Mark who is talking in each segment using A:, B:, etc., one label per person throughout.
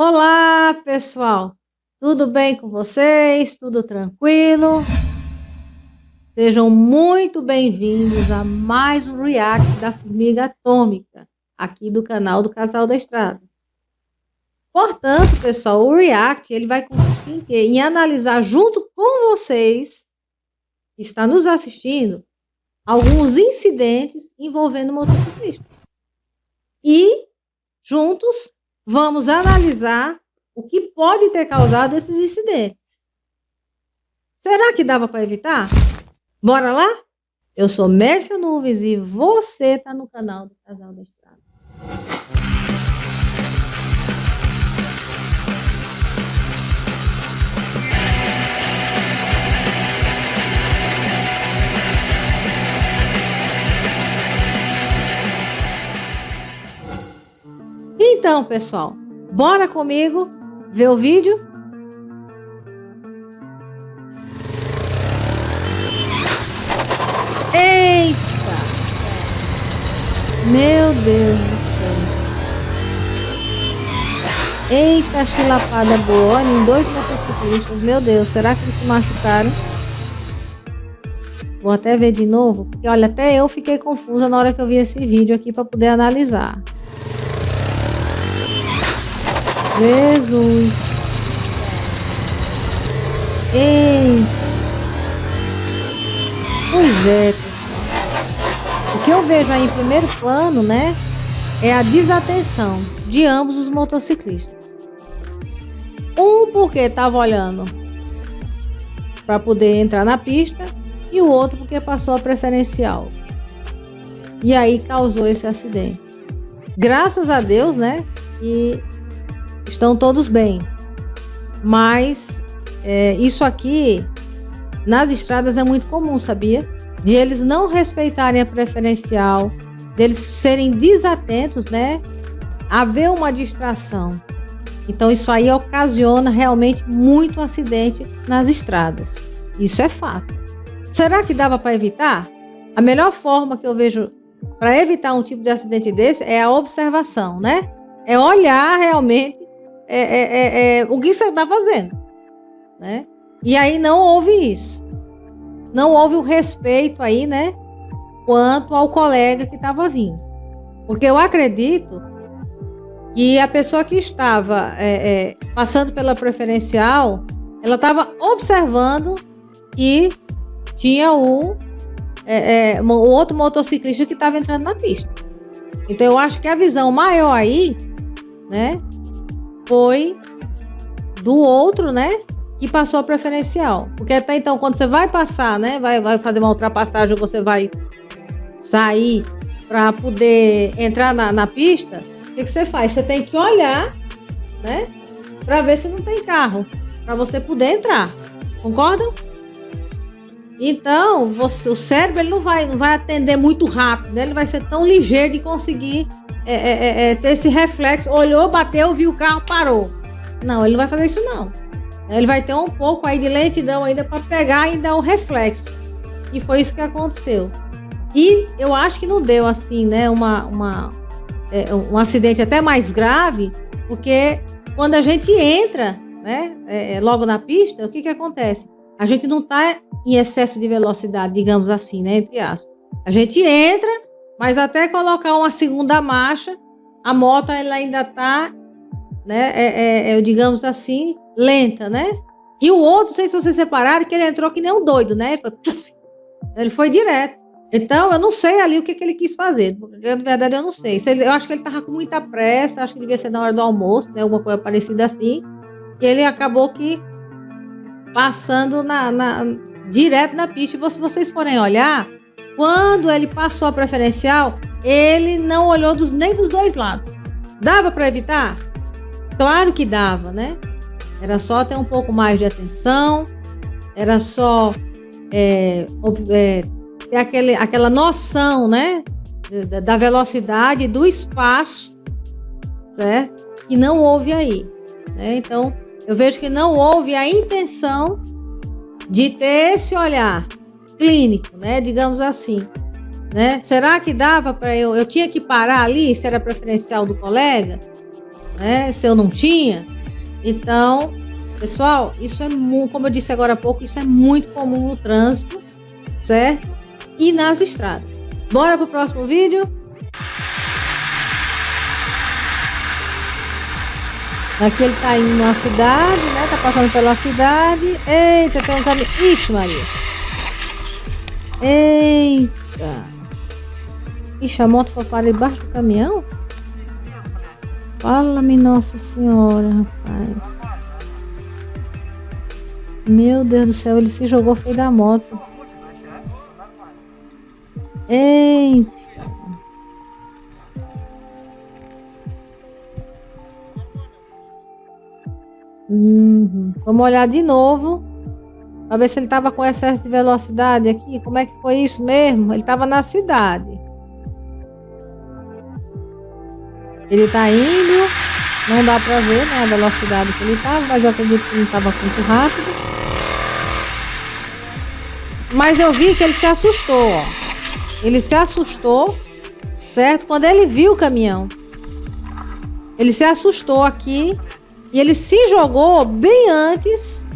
A: Olá, pessoal! Tudo bem com vocês? Tudo tranquilo? Sejam muito bem-vindos a mais um react da Formiga Atômica, aqui do canal do Casal da Estrada. Portanto, pessoal, o react ele vai consistir em quê? Em analisar junto com vocês, que está nos assistindo, alguns incidentes envolvendo motociclistas. E, juntos, vamos analisar o que pode ter causado esses incidentes. Será que dava para evitar? Bora lá? Eu sou Mércia Nuvens e você está no canal do Casal da Estrada. Então, pessoal, bora comigo ver o vídeo? Eita! Meu Deus do céu! Eita, chilapada boa em dois motociclistas. Meu Deus, será que eles se machucaram? Vou até ver de novo, porque olha, até eu fiquei confusa na hora que eu vi esse vídeo aqui para poder analisar. Jesus! Ei! Pois é, pessoal. O que eu vejo aí em primeiro plano, né, é a desatenção de ambos os motociclistas. Um porque estava olhando para poder entrar na pista e o outro porque passou a preferencial. E aí causou esse acidente. Graças a Deus, né, que estão todos bem, mas isso aqui nas estradas é muito comum, sabia? De eles não respeitarem a preferencial, deles serem desatentos, né? Haver uma distração. Então isso aí ocasiona realmente muito acidente nas estradas. Isso é fato. Será que dava para evitar? A melhor forma que eu vejo para evitar um tipo de acidente desse é a observação, né? É olhar realmente o que você está fazendo, né? E aí não houve isso. Não houve o respeito aí, né? Quanto ao colega que estava vindo. Porque eu acredito que a pessoa que estava passando pela preferencial, ela estava observando que tinha o outro motociclista que estava entrando na pista. Então eu acho que a visão maior aí, né, foi do outro, né, que passou a preferencial. Porque até então, quando você vai passar, né, vai fazer uma ultrapassagem, você vai sair para poder entrar na pista, o que você faz? Você tem que olhar, né, para ver se não tem carro, para você poder entrar. Concordam? Então, o cérebro ele não vai atender muito rápido, né? Ele vai ser tão ligeiro de conseguir ter esse reflexo. Olhou, bateu, viu o carro, parou. Não, ele não vai fazer isso não. Ele vai ter um pouco aí de lentidão ainda para pegar e dar o reflexo. E foi isso que aconteceu. E eu acho que não deu assim, né, um acidente até mais grave, porque quando a gente entra, né, logo na pista, o que acontece? A gente não está em excesso de velocidade, digamos assim, né, entre aspas. A gente entra, mas até colocar uma segunda marcha, a moto ela ainda está, né, digamos assim, lenta, né? E o outro, não sei se vocês separaram, que ele entrou que nem um doido, né? Ele foi direto. Então, eu não sei ali o que ele quis fazer. Na verdade, eu não sei. Eu acho que ele estava com muita pressa, acho que devia ser na hora do almoço, né? Alguma coisa parecida assim. E ele acabou que passando direto na pista. E se vocês forem olhar, quando ele passou a preferencial, ele não olhou nem dos dois lados. Dava para evitar? Claro que dava, né? Era só ter um pouco mais de atenção, era só ter aquela noção, né, da velocidade, do espaço, certo? Que não houve aí, né? Então, eu vejo que não houve a intenção de ter esse olhar clínico, né, digamos assim, né? Será que dava para eu tinha que parar ali, se era preferencial do colega? né? Se eu não tinha. Então, pessoal, isso é muito, como eu disse agora há pouco, isso é muito comum no trânsito, certo? E nas estradas. Bora pro próximo vídeo? Aqui ele tá indo numa cidade, né? Tá passando pela cidade. Eita, tem um caminhão. Ixi, Maria. Eita. Ixi, a moto foi para debaixo do caminhão? Fala-me, Nossa Senhora, rapaz. Meu Deus do céu, ele se jogou feio da moto. Eita. Vamos olhar de novo para ver se ele estava com excesso de velocidade aqui. Como é que foi isso mesmo? Ele estava na cidade. Ele está indo. Não dá para ver, né, a velocidade que ele estava, mas eu acredito que ele estava muito rápido. Mas eu vi que ele se assustou, ó. Ele se assustou, certo? Quando ele viu o caminhão. Ele se assustou aqui. E ele se jogou bem antes,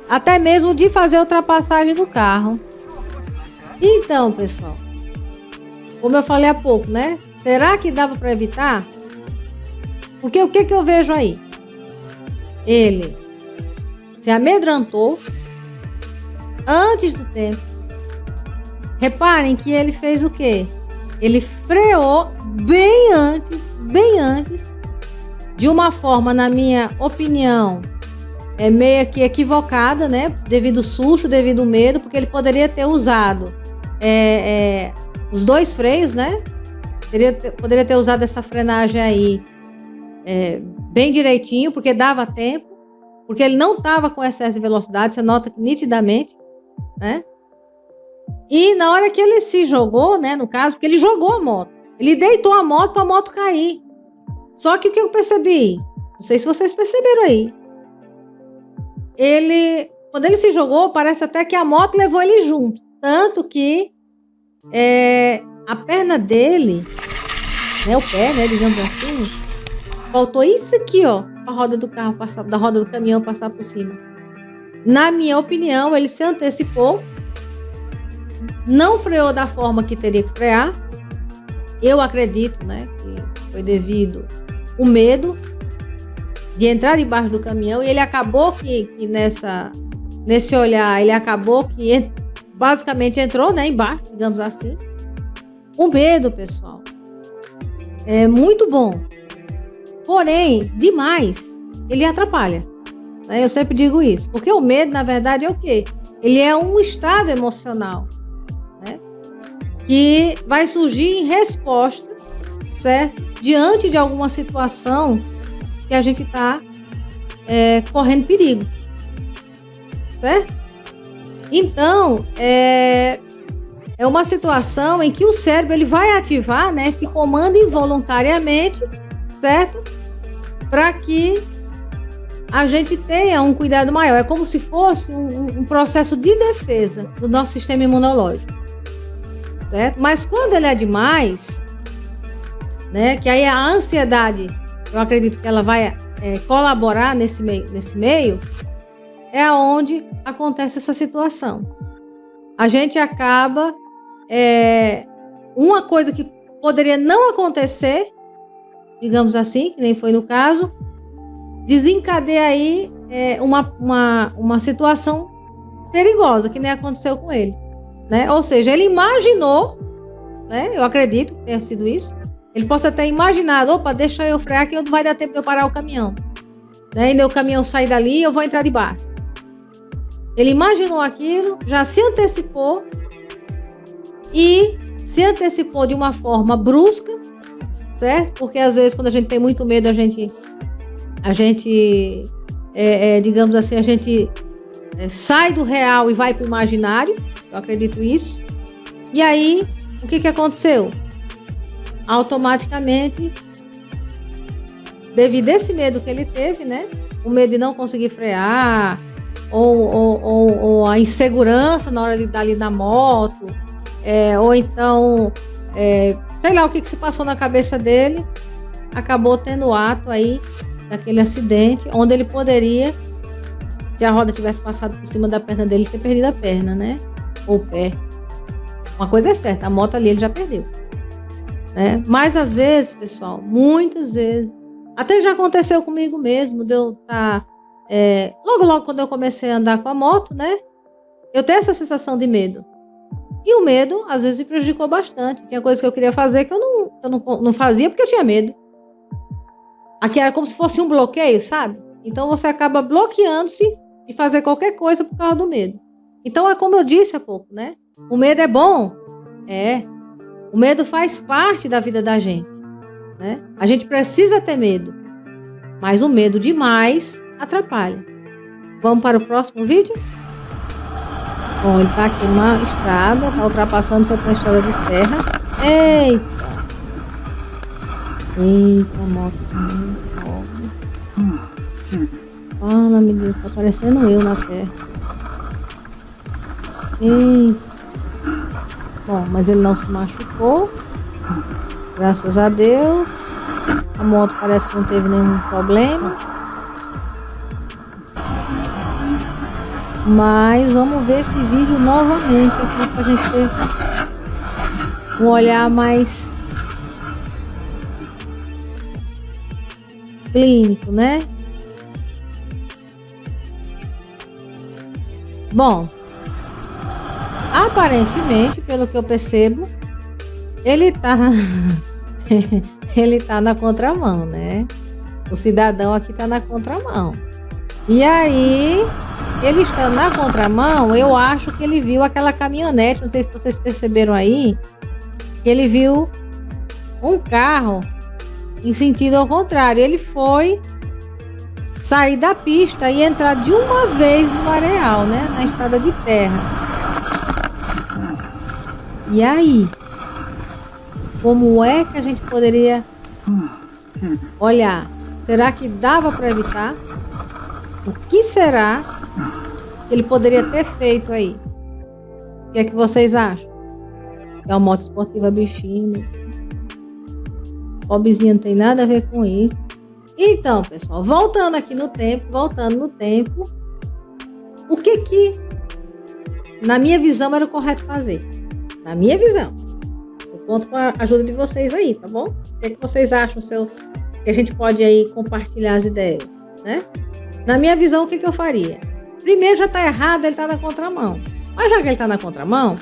A: até mesmo de fazer a ultrapassagem do carro. Então, pessoal, como eu falei há pouco, né? Será que dava para evitar? Porque o que eu vejo aí? Ele se amedrontou antes do tempo. Reparem que ele fez o quê? Ele freou bem antes, de uma forma, na minha opinião, meio que equivocada, né? Devido ao susto, devido ao medo, porque ele poderia ter usado os dois freios, né? Poderia ter usado essa frenagem aí bem direitinho, porque dava tempo, porque ele não estava com excesso de velocidade, você nota nitidamente, né? E na hora que ele se jogou, né? No caso, porque ele jogou a moto, ele deitou a moto para a moto cair. Só que o que eu percebi, não sei se vocês perceberam aí, quando ele se jogou, parece até que a moto levou ele junto. Tanto que a perna dele, né, o pé, né, digamos assim, faltou isso aqui, ó, a roda do carro passar, da roda do caminhão passar por cima. Na minha opinião, ele se antecipou, não freou da forma que teria que frear. Eu acredito, né, que foi devido o medo de entrar debaixo do caminhão, e ele acabou que nesse olhar, ele acabou que basicamente entrou, né, embaixo, digamos assim. O medo, pessoal, é muito bom, porém, demais, ele atrapalha, né? Eu sempre digo isso, porque o medo, na verdade, é o quê? Ele é um estado emocional, né, que vai surgir em resposta, certo? Diante de alguma situação que a gente está correndo perigo, certo? Então, é uma situação em que o cérebro ele vai ativar, né, esse comando involuntariamente, certo? Para que a gente tenha um cuidado maior. É como se fosse um processo de defesa do nosso sistema imunológico, certo? Mas quando ele é demais, né, que aí a ansiedade, eu acredito que ela vai colaborar nesse meio, é onde acontece essa situação. A gente acaba, uma coisa que poderia não acontecer, digamos assim, que nem foi no caso, desencadeia aí uma situação perigosa, que nem aconteceu com ele, né? Ou seja, ele imaginou, né, eu acredito que tenha sido isso, ele possa ter imaginado, opa, deixa eu frear que não vai dar tempo de eu parar o caminhão, né? E o caminhão sair dali e eu vou entrar debaixo. Ele imaginou aquilo, já se antecipou e se antecipou de uma forma brusca, certo? Porque às vezes quando a gente tem muito medo, a gente digamos assim, a gente sai do real e vai para o imaginário, eu acredito isso. E aí, o que aconteceu? Automaticamente, devido a esse medo que ele teve, né? O medo de não conseguir frear, ou a insegurança na hora de dar ali na moto, ou então, sei lá o que se passou na cabeça dele, acabou tendo o ato aí daquele acidente, onde ele poderia, se a roda tivesse passado por cima da perna dele, ter perdido a perna, né? Ou o pé. Uma coisa é certa, a moto ali ele já perdeu, né? Mas às vezes, pessoal, muitas vezes, até já aconteceu comigo mesmo, de eu estar, logo quando eu comecei a andar com a moto, né? Eu tenho essa sensação de medo. E o medo, às vezes, me prejudicou bastante. Tinha coisas que eu queria fazer que eu não fazia porque eu tinha medo. Aqui era como se fosse um bloqueio, sabe? Então você acaba bloqueando-se de fazer qualquer coisa por causa do medo. Então é como eu disse há pouco, né? O medo é bom? É. O medo faz parte da vida da gente, né? A gente precisa ter medo. Mas o medo demais atrapalha. Vamos para o próximo vídeo? Bom, ele tá aqui numa estrada, tá ultrapassando, foi para uma estrada de terra. Eita! Eita, moto. Fala, meu Deus, tá parecendo eu na terra. Eita. Bom, mas ele não se machucou. Graças a Deus. A moto parece que não teve nenhum problema. Mas vamos ver esse vídeo novamente aqui pra gente ter um olhar mais clínico, né? Bom, aparentemente, pelo que eu percebo, ele tá ele tá na contramão, né? O cidadão aqui tá na contramão. E aí, ele estando na contramão, eu acho que ele viu aquela caminhonete, não sei se vocês perceberam aí, que ele viu um carro em sentido ao contrário. Ele foi sair da pista e entrar de uma vez no areal, né? Na estrada de terra. E aí? Como é que a gente poderia olhar? Será que dava para evitar? O que será que ele poderia ter feito aí? O que é que vocês acham? É uma moto esportiva bichinho. Pobrezinha, não tem nada a ver com isso. Então, pessoal, voltando no tempo, o que na minha visão era o correto fazer? Na minha visão. Eu conto com a ajuda de vocês aí, tá bom? O que vocês acham que a gente pode aí compartilhar as ideias, né? Na minha visão, o que eu faria? Primeiro, já tá errado, ele tá na contramão. Mas já que ele tá na contramão,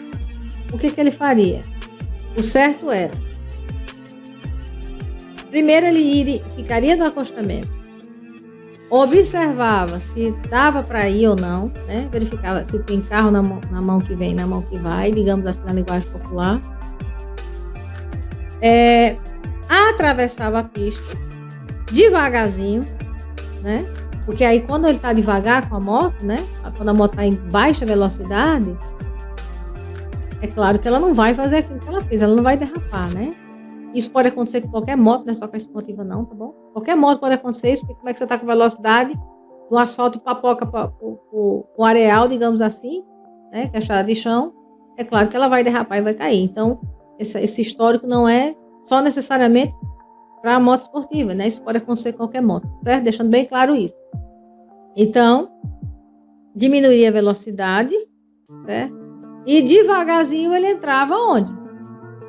A: o que ele faria? O certo era: primeiro, ele ficaria no acostamento, observava se dava para ir ou não, né? Verificava se tem carro na mão que vem, na mão que vai, digamos assim, na linguagem popular. Atravessava a pista devagarzinho, né? Porque aí, quando ele tá devagar com a moto, né? Quando a moto tá em baixa velocidade, é claro que ela não vai fazer aquilo que ela fez, ela não vai derrapar, né? Isso pode acontecer com qualquer moto, não é só com a esportiva não, tá bom? Qualquer moto pode acontecer isso, porque como é que você tá com velocidade, o asfalto papoca o areal, digamos assim, né? Que é a estrada de chão, é claro que ela vai derrapar e vai cair. Então, esse histórico não é só necessariamente para a moto esportiva, né? Isso pode acontecer com qualquer moto, certo? Deixando bem claro isso. Então, diminuía a velocidade, certo? E devagarzinho ele entrava onde?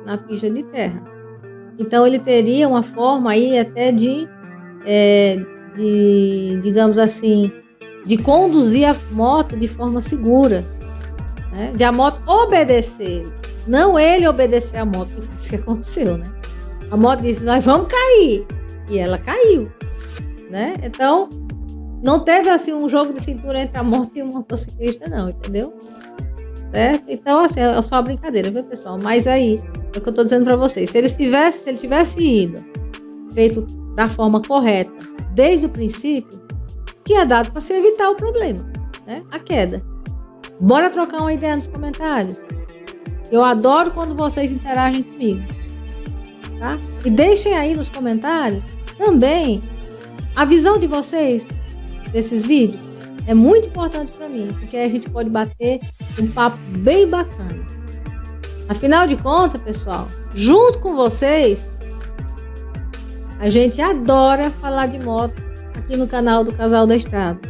A: Na pista de terra. Então, ele teria uma forma aí até de digamos assim, de conduzir a moto de forma segura, né? De a moto obedecer, não ele obedecer a moto, que foi isso que aconteceu, né? A moto disse: nós vamos cair, e ela caiu, né? Então, não teve assim um jogo de cintura entre a moto e o motociclista, não, entendeu? Certo? Então, assim, é só uma brincadeira, viu, pessoal? Mas aí, é o que eu tô dizendo para vocês. Se ele tivesse ido, feito da forma correta, desde o princípio, tinha dado para se evitar o problema, né? A queda. Bora trocar uma ideia nos comentários? Eu adoro quando vocês interagem comigo, tá? E deixem aí nos comentários também a visão de vocês desses vídeos. É muito importante para mim, porque aí a gente pode bater um papo bem bacana. Afinal de contas, pessoal, junto com vocês, A gente adora falar de moto aqui no canal do Casal da Estrada.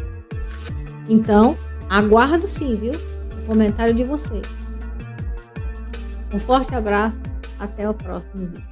A: Então, aguardo sim, viu? O comentário de vocês. Um forte abraço, até o próximo vídeo.